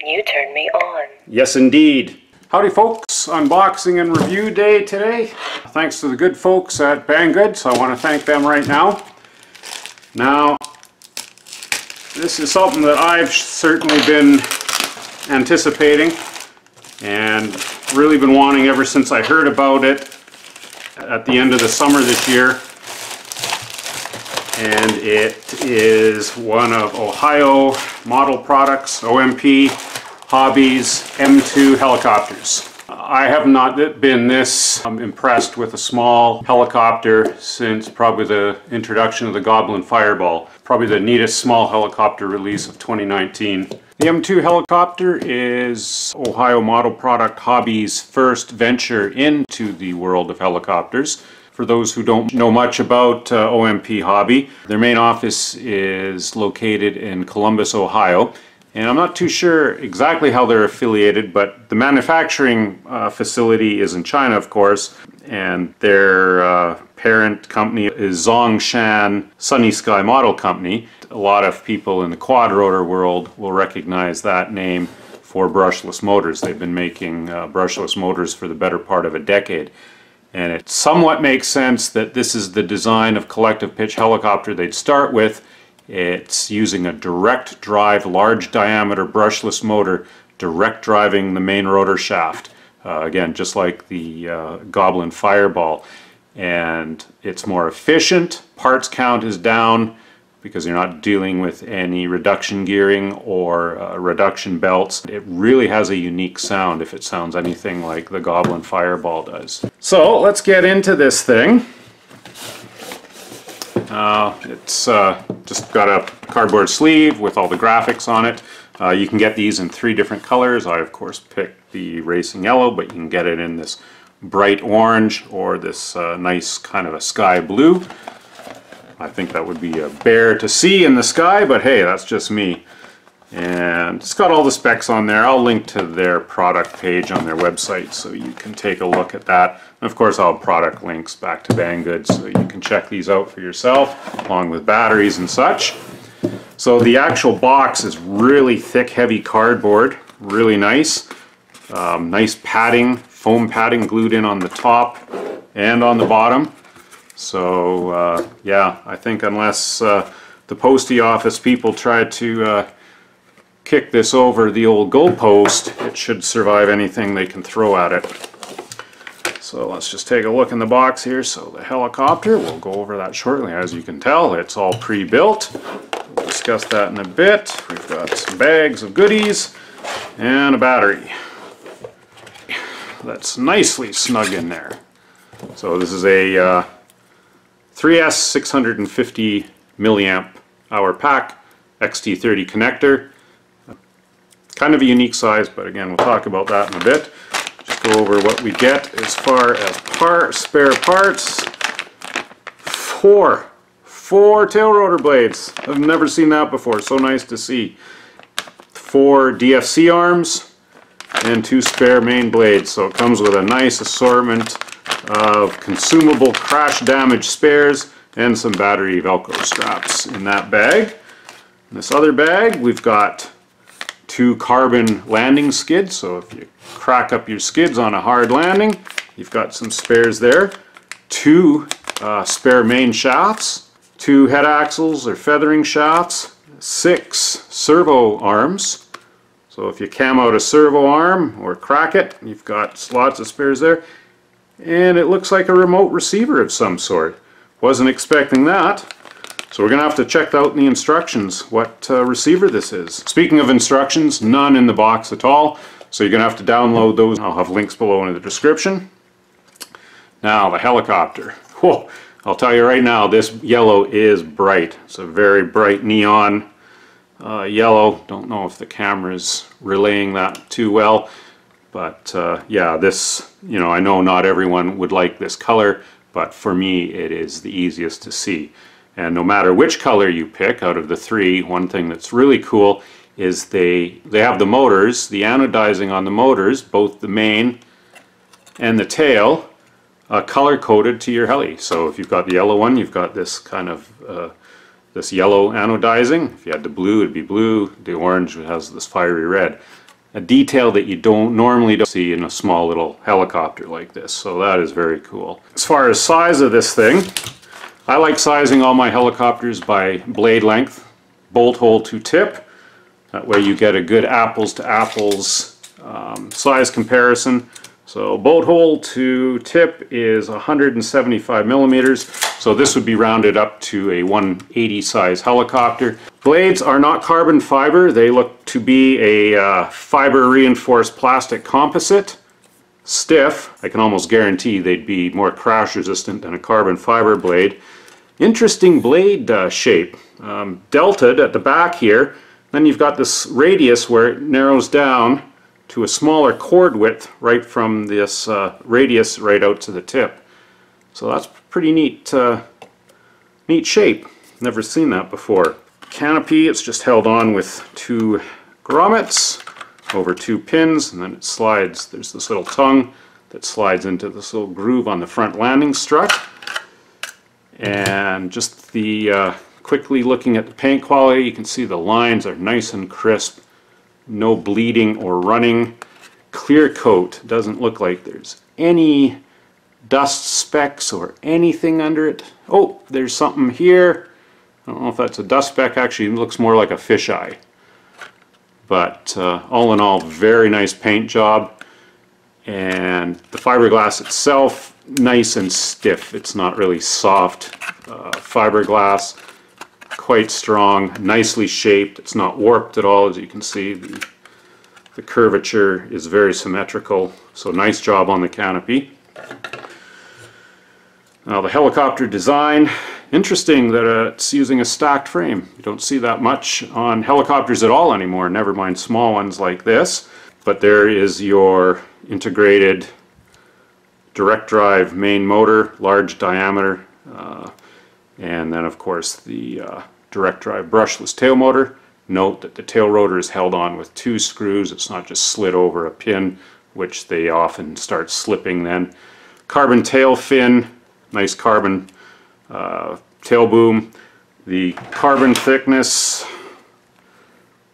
You turned me on. Yes, indeed. Howdy folks, unboxing and review day today. Thanks to the good folks at Banggood, so I want to thank them right now. Now, this is something that I've certainly been anticipating and really been wanting ever since I heard about it at the end of the summer this year. And it is one of Ohio model products, OMPHOBBY's M2 helicopters. I have not been this impressed with a small helicopter since probably the introduction of the Goblin Fireball. Probably the neatest small helicopter release of 2019. The M2 helicopter is Ohio model product Hobby's first venture into the world of helicopters. For those who don't know much about OMPHOBBY, their main office is located in Columbus, Ohio. And I'm not too sure exactly how they're affiliated, but the manufacturing facility is in China, of course, and their parent company is Zhongshan Sunny Sky Model Company. A lot of people in the quad rotor world will recognize that name for brushless motors. They've been making brushless motors for the better part of a decade. And it somewhat makes sense that this is the design of collective pitch helicopter they'd start with. It's using a direct drive, large diameter brushless motor, direct driving the main rotor shaft. Again, just like the Goblin Fireball. And it's more efficient. Parts count is down because you're not dealing with any reduction gearing or reduction belts. It really has a unique sound if it sounds anything like the Goblin Fireball does. So let's get into this thing. It's just got a cardboard sleeve with all the graphics on it. You can get these in 3 different colors. I of course picked the racing yellow, but you can get it in this bright orange or this nice kind of a sky blue. I think that would be a bear to see in the sky, but hey, that's just me. And it's got all the specs on there. I'll link to their product page on their website so you can take a look at that. And of course I'll have product links back to Banggood so you can check these out for yourself, along with batteries and such. So the actual box is really thick, heavy cardboard, really nice. Nice padding, foam padding glued in on the top and on the bottom. So yeah, I think unless the postie office people try to kick this over the old goalpost, it should survive anything they can throw at it. So let's just take a look in the box here. So the helicopter, we'll go over that shortly. As you can tell, it's all pre-built. We'll discuss that in a bit. We've got some bags of goodies and a battery. That's nicely snug in there. So this is a 3S 650 milliamp hour pack XT30 connector. Kind of a unique size, but again we'll talk about that in a bit. Just go over what we get as far as spare parts. Four tail rotor blades. I've never seen that before, so nice to see. 4 DFC arms and 2 spare main blades. So it comes with a nice assortment of consumable crash damage spares and some battery Velcro straps in that bag. In this other bag we've got 2 carbon landing skids, so if you crack up your skids on a hard landing, you've got some spares there. 2 spare main shafts, 2 head axles or feathering shafts, 6 servo arms. So if you cam out a servo arm or crack it, you've got lots of spares there. And it looks like a remote receiver of some sort. Wasn't expecting that. So we're going to have to check out in the instructions what receiver this is. Speaking of instructions, none in the box at all. So you're going to have to download those. I'll have links below in the description. Now the helicopter. Whoa, I'll tell you right now, this yellow is bright. It's a very bright neon yellow. Don't know if the camera's relaying that too well. But yeah, this, you know, I know not everyone would like this color, but for me it is the easiest to see. And no matter which color you pick out of the 3, one thing that's really cool is they have the motors, the anodizing on the motors, both the main and the tail, color coded to your heli. So if you've got the yellow one, you've got this kind of this yellow anodizing. If you had the blue, it'd be blue. The orange has this fiery red. A detail that you don't normally see in a small little helicopter like this. So that is very cool. As far as size of this thing, I like sizing all my helicopters by blade length, bolt hole to tip. That way you get a good apples to apples size comparison. So bolt hole to tip is 175 millimeters. So this would be rounded up to a 180 size helicopter. Blades are not carbon fiber. They look to be a fiber reinforced plastic composite. Stiff. I can almost guarantee they'd be more crash resistant than a carbon fiber blade. Interesting blade shape. Delted at the back here. Then you've got this radius where it narrows down to a smaller chord width right from this radius right out to the tip. So that's pretty neat, neat shape. Never seen that before. Canopy, it's just held on with two grommets over two pins, and then it slides. There's this little tongue that slides into this little groove on the front landing strut. And just the quickly looking at the paint quality, you can see the lines are nice and crisp. No bleeding or running. Clear coat. Doesn't look like there's any dust specks or anything under it. Oh, there's something here. I don't know if that's a dust speck. Actually, it looks more like a fisheye. But all in all, very nice paint job. And the fiberglass itself, nice and stiff. It's not really soft fiberglass. Quite strong, nicely shaped. It's not warped at all, as you can see. The curvature is very symmetrical, so nice job on the canopy. Now the helicopter design, interesting that it's using a stacked frame. You don't see that much on helicopters at all anymore, never mind small ones like this. But there is your integrated direct drive main motor, large diameter, and then of course the direct drive brushless tail motor. Note that the tail rotor is held on with two screws. It's not just slid over a pin, which they often start slipping then. Carbon tail fin, nice carbon tail boom. The carbon thickness,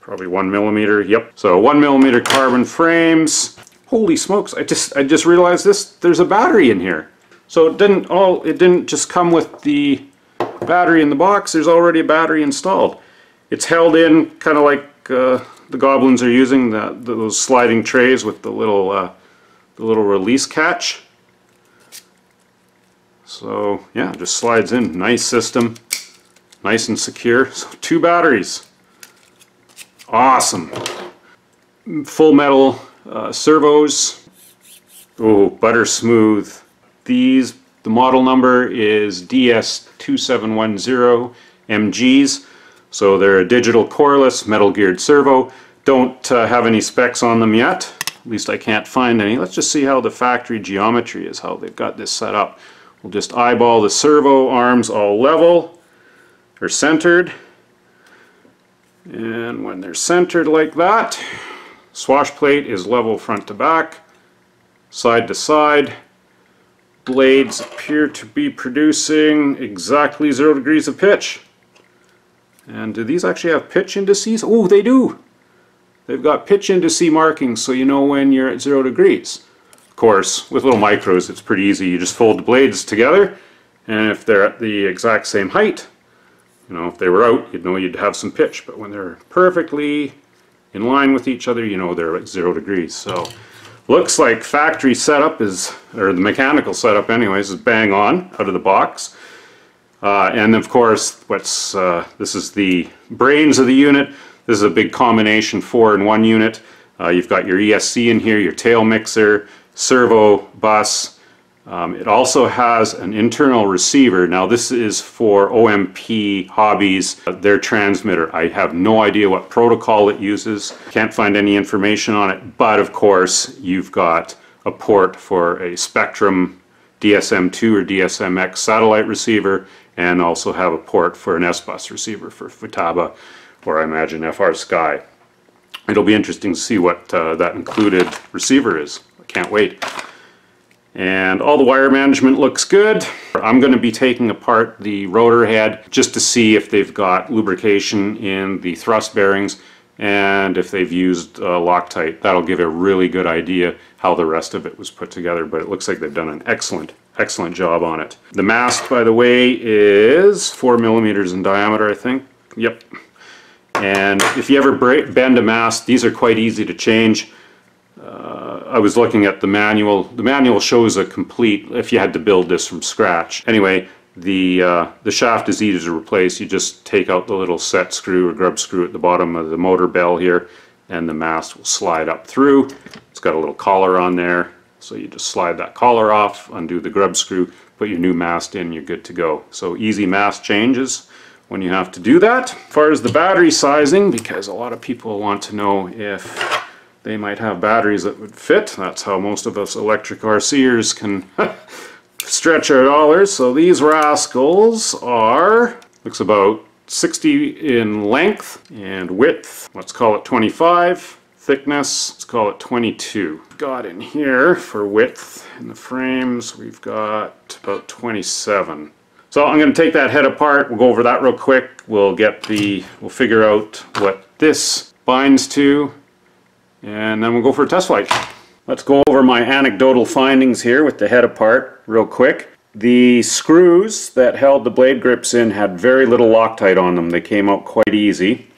probably 1 millimeter. Yep. So 1 millimeter carbon frames. Holy smokes! I just realized this. There's a battery in here. So it didn't just come with the battery in the box. There's already a battery installed. It's held in kind of like the Goblins are using, those sliding trays with the little release catch. So yeah, it just slides in. Nice system, nice and secure. So 2 batteries. Awesome. Full metal servos. Oh, butter smooth. The model number is DS2710 MGs. So they're a digital coreless metal geared servo. Don't have any specs on them yet. At least I can't find any. Let's just see how the factory geometry is, how they've got this set up. We'll just eyeball the servo arms all level. They're centered. And when they're centered like that, swash plate is level front to back, side to side. Blades appear to be producing exactly 0 degrees of pitch. And do these actually have pitch indices? Oh, they do! They've got pitch indice markings, so you know when you're at 0 degrees. Of course, with little micros it's pretty easy. You just fold the blades together, and if they're at the exact same height, you know, if they were out, you'd know you'd have some pitch. But when they're perfectly in line with each other, you know they're at 0 degrees. So looks like factory setup is, or the mechanical setup anyways, is bang on out of the box. And of course, this is the brains of the unit. This is a big combination 4-in-1 unit. You've got your ESC in here, your tail mixer, servo bus. It also has an internal receiver. Now this is for OMP Hobbies, their transmitter. I have no idea what protocol it uses. Can't find any information on it, but of course you've got a port for a Spectrum DSM-2 or DSM-X satellite receiver, and also have a port for an S-Bus receiver for Futaba, or I imagine FR Sky. It'll be interesting to see what that included receiver is. I can't wait. And all the wire management looks good. I'm going to be taking apart the rotor head just to see if they've got lubrication in the thrust bearings and if they've used Loctite. That'll give a really good idea how the rest of it was put together, but it looks like they've done an excellent job on it. The mast, by the way, is 4 millimeters in diameter, I think. Yep. And if you ever bend a mast, these are quite easy to change. I was looking at the manual. The manual shows a complete, if you had to build this from scratch. Anyway, the shaft is easy to replace. You just take out the little set screw or grub screw at the bottom of the motor bell here, and the mast will slide up through. It's got a little collar on there, so you just slide that collar off, undo the grub screw, put your new mast in, you're good to go. So easy mast changes when you have to do that. As far as the battery sizing, because a lot of people want to know if they might have batteries that would fit. That's how most of us electric RCers can stretch our dollars. So these rascals are, looks about 60 in length and width. Let's call it 25. Thickness, let's call it 22. Got in here for width in the frames, we've got about 27. So I'm going to take that head apart. We'll go over that real quick. We'll figure out what this binds to, and then we'll go for a test flight. Let's go over my anecdotal findings here with the head apart real quick. The screws that held the blade grips in had very little Loctite on them. They came out quite easy.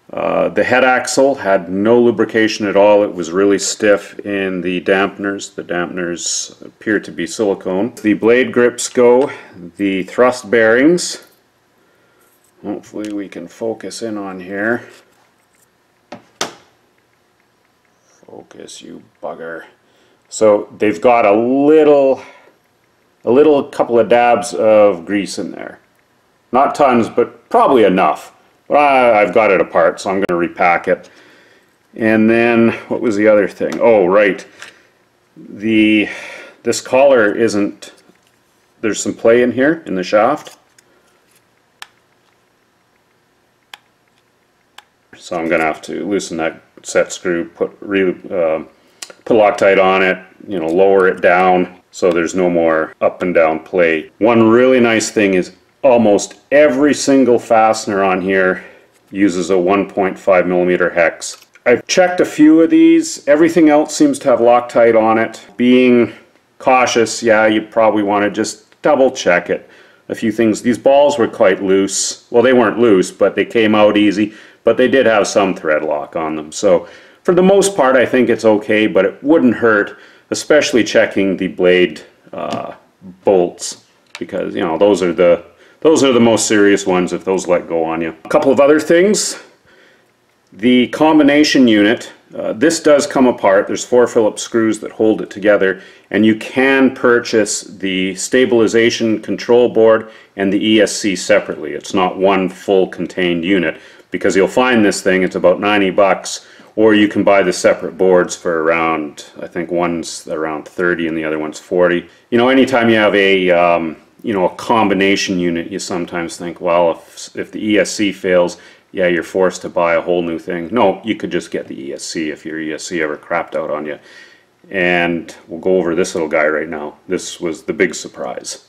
The head axle had no lubrication at all. It was really stiff in the dampeners. The dampeners appear to be silicone. The blade grips go. The thrust bearings. Hopefully we can focus in on here. Focus, you bugger. So they've got a couple of dabs of grease in there. Not tons, but probably enough. But I've got it apart, so I'm going to repack it. And then, what was the other thing? Oh, right. This collar isn't, there's some play in here in the shaft. So I'm going to have to loosen that set screw, put Loctite on it, you know, lower it down so there's no more up and down play. One really nice thing is almost every single fastener on here uses a 1.5 millimeter hex. I've checked a few of these. Everything else seems to have Loctite on it. Being cautious, yeah, you probably want to just double check it. A few things. These balls were quite loose. Well, they weren't loose, but they came out easy. But they did have some thread lock on them. So for the most part, I think it's okay, but it wouldn't hurt, especially checking the blade bolts, because, you know, those are the most serious ones if those let go on you. A couple of other things. The combination unit, this does come apart. There's 4 Phillips screws that hold it together, and you can purchase the stabilization control board and the ESC separately. It's not one full contained unit, because you'll find this thing, it's about 90 bucks, or you can buy the separate boards for around, I think one's around 30 and the other one's 40. You know, anytime you have a you know, a combination unit, you sometimes think, well, if the ESC fails, yeah, you're forced to buy a whole new thing. No, you could just get the ESC if your ESC ever crapped out on you. And we'll go over this little guy right now. This was the big surprise.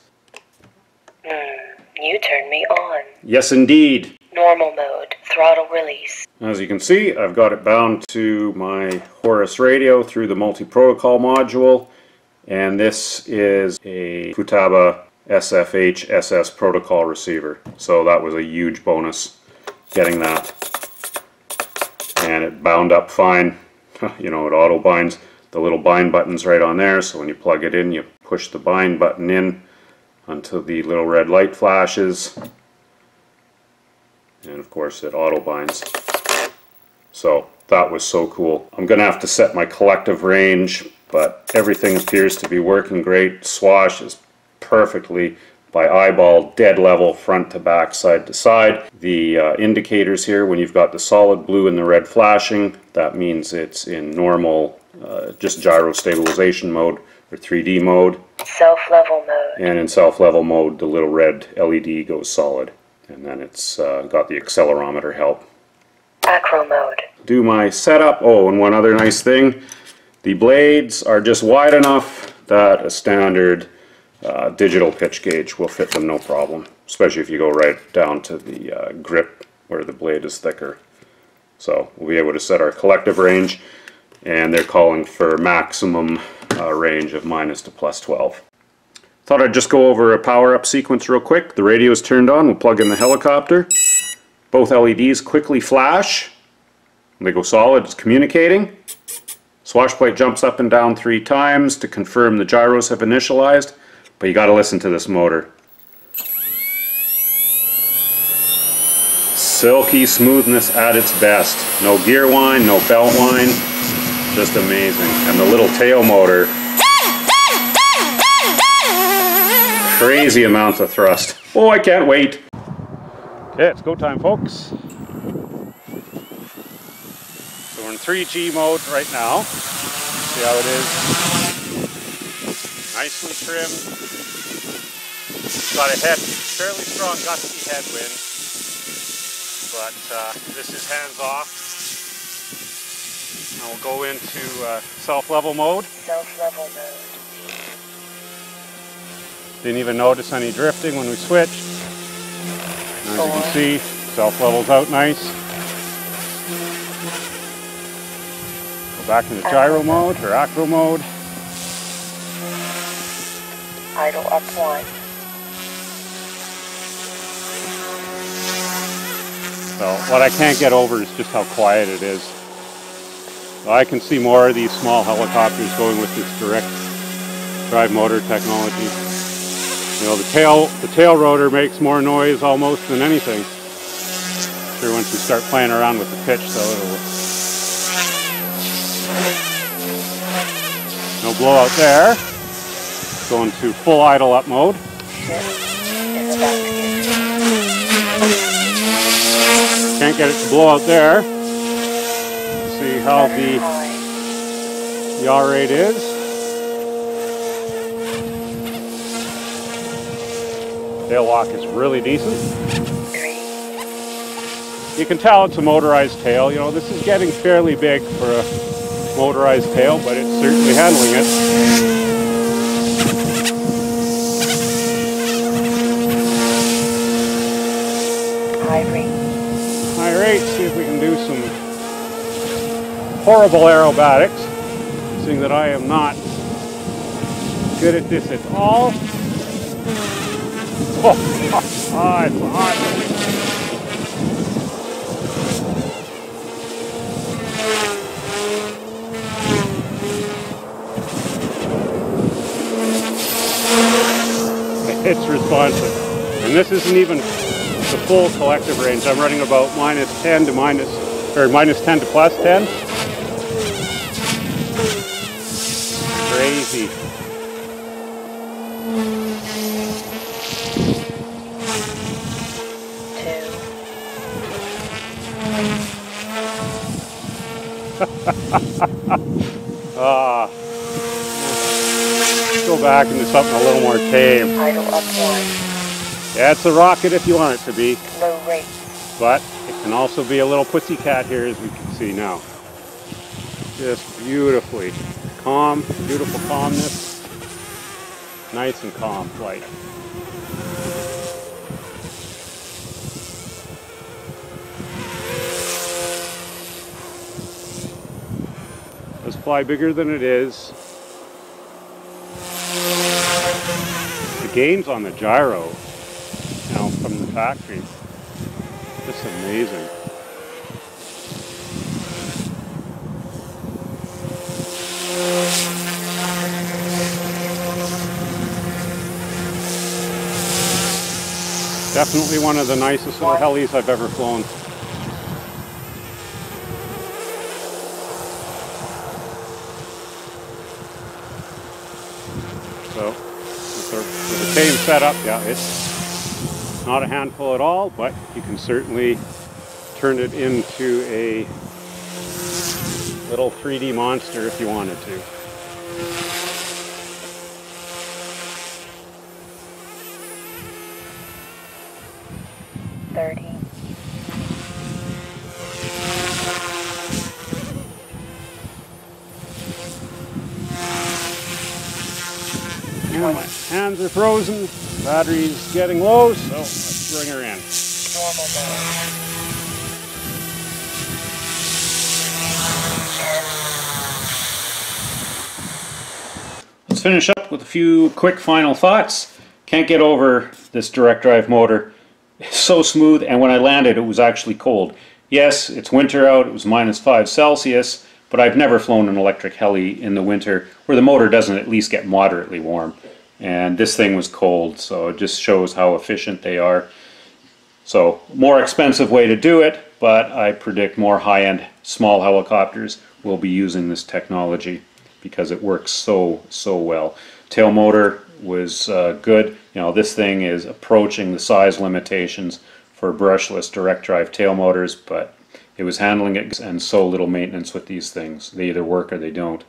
You turned me on. Yes, indeed. Normal mode, throttle release. As you can see, I've got it bound to my Horus radio through the multi-protocol module. And this is a Futaba S-FHSS protocol receiver. So that was a huge bonus getting that. And it bound up fine. You know, it auto binds. The little bind button's right on there, so when you plug it in, you push the bind button in until the little red light flashes. And of course it auto binds. So that was so cool. I'm going to have to set my collective range, but everything appears to be working great. Swash is perfectly by eyeball, dead level, front to back, side to side. The indicators here, when you've got the solid blue and the red flashing, that means it's in normal, just gyro stabilization mode or 3D mode. Self-level mode. And in self-level mode, the little red LED goes solid. And then it's got the accelerometer help. Acro mode. Do my setup. Oh, and one other nice thing. The blades are just wide enough that a standard digital pitch gauge will fit them no problem, especially if you go right down to the grip where the blade is thicker. So we'll be able to set our collective range, and they're calling for maximum range of minus to plus 12. Thought I'd just go over a power-up sequence real quick. The radio is turned on, we'll plug in the helicopter. Both LEDs quickly flash. They go solid, it's communicating. Swash plate jumps up and down 3 times to confirm the gyros have initialized, but you got to listen to this motor. Silky smoothness at its best. No gear whine, no belt whine, just amazing. And the little tail motor, crazy amounts of thrust. Oh, I can't wait. Okay, it's go time, folks. So we're in 3G mode right now. See how it is. Nicely trimmed. Got a fairly strong gusty headwind, but this is hands off. Now we'll go into self-level mode. Self-level mode. Didn't even notice any drifting when we switched. As you can see, self-level's out nice. Go back into gyro mode or acro mode. Idle up 1. So what I can't get over is just how quiet it is. So I can see more of these small helicopters going with this direct drive motor technology. You know, the tail rotor makes more noise almost than anything. Sure, once you start playing around with the pitch, though, no blowout there. Go into full idle up mode. Can't get it to blow out there. See how the yaw rate is. Tail lock is really decent. You can tell it's a motorized tail. You know, this is getting fairly big for a motorized tail, but it's certainly handling it. High rate. High rate, see if we can do some horrible aerobatics, seeing that I am not good at this at all. Oh, it's awesome. It's responsive. And this isn't even the full collective range. I'm running about minus 10 to minus 10 to plus 10. Crazy. Go back into something a little more tame. Idle up 1. Yeah, it's a rocket if you want it to be. Low rate. But it can also be a little pussycat here, as we can see now. Just beautifully calm, beautiful calmness. Nice and calm flight. Let's fly bigger than it is. The gains on the gyro, you know, from the factory, just amazing. Definitely one of the nicest little helis I've ever flown. So, with the tame setup, yeah, it's not a handful at all, but you can certainly turn it into a little 3D monster if you wanted to. Yeah, my hands are frozen, battery's getting low, so let's bring her in. Normal mode. Let's finish up with a few quick final thoughts. Can't get over this direct drive motor. It's so smooth, and when I landed it was actually cold. Yes, it's winter out, it was -5°C, but I've never flown an electric heli in the winter where the motor doesn't at least get moderately warm. And this thing was cold, so it just shows how efficient they are. So, more expensive way to do it, but I predict more high-end small helicopters will be using this technology because it works so well. Tail motor was good. You know, this thing is approaching the size limitations for brushless direct drive tail motors, but it was handling it, and so little maintenance with these things. They either work or they don't.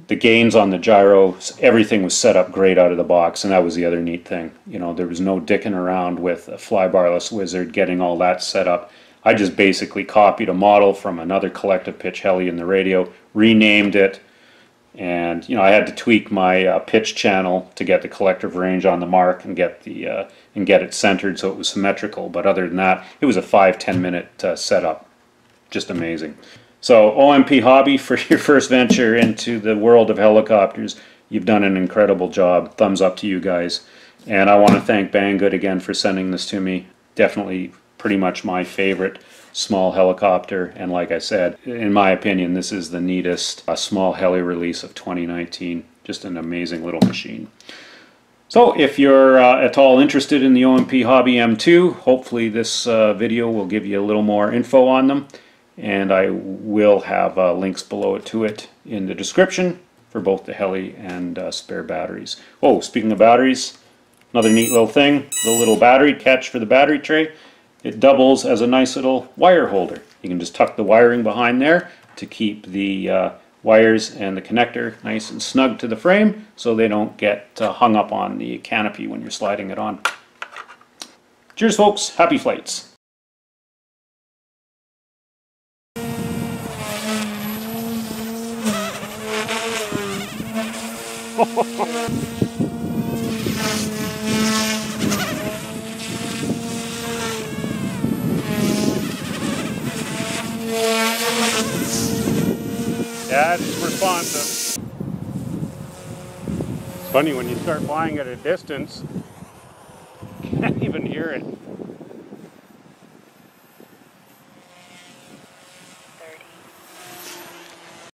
The gains on the gyros, everything was set up great out of the box, and that was the other neat thing. You know, there was no dicking around with a flybarless wizard getting all that set up. I just basically copied a model from another collective pitch heli in the radio, renamed it, and you know, I had to tweak my pitch channel to get the collective range on the mark and get it centered so it was symmetrical. But other than that, it was a 5-10 minute setup. Just amazing. So OMP Hobby, for your first venture into the world of helicopters, you've done an incredible job. Thumbs up to you guys. And I want to thank Banggood again for sending this to me. Definitely pretty much my favorite small helicopter, and like I said, in my opinion, this is the neatest small heli release of 2019. Just an amazing little machine. So if you're at all interested in the OMP Hobby M2, hopefully this video will give you a little more info on them, and I will have links below to it in the description for both the heli and spare batteries. Oh, speaking of batteries, another neat little thing, the little battery catch for the battery tray. It doubles as a nice little wire holder. You can just tuck the wiring behind there to keep the wires and the connector nice and snug to the frame so they don't get hung up on the canopy when you're sliding it on. Cheers folks, happy flights! Yeah, it's responsive. It's funny when you start flying at a distance, you can't even hear it.